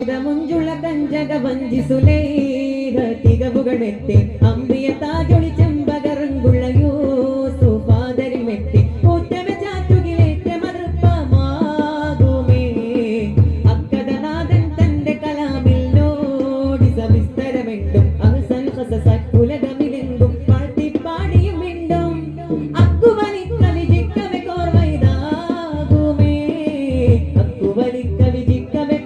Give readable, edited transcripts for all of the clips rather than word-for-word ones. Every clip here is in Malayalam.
മുഞ്ചുള്ള കഞ്ചക വഞ്ചി സുലൈഹ തികവുകളെത്തി അമ്പിയ താജൊളി ചെമ്പകറങ്കുള്ള യൂസുഫാദരിമെത്തി ഊറ്റമ ചാറ്റുകിലേറ്റ മതൃപ്പമാകുമേ അക്കദനാഥൻ തന്റെ കലാമിൽ നോടി സവിസ്തരമെണ്ടും അഹ്സൻ ഖസസ ഉലകമിലെങ്കും പാടിയും മിണ്ടും അക്കുവലി കവിജിക്കവെ കോർവൈതാകുമേ അക്കുവലി കവിജിക്കവെ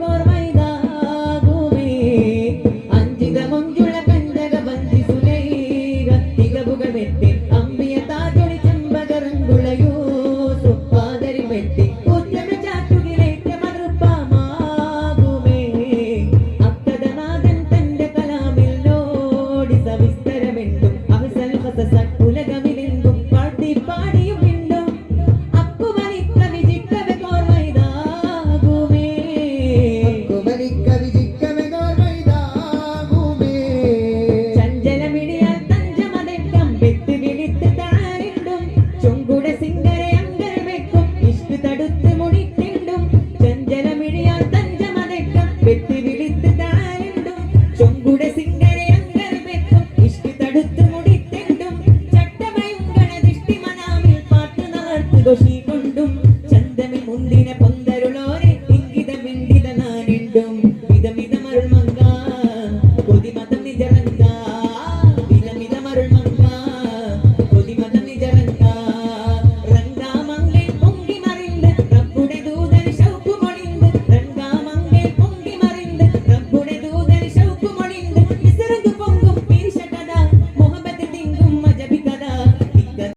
കൊണ്ടും ചന്തമിൽ മുന്തിനെ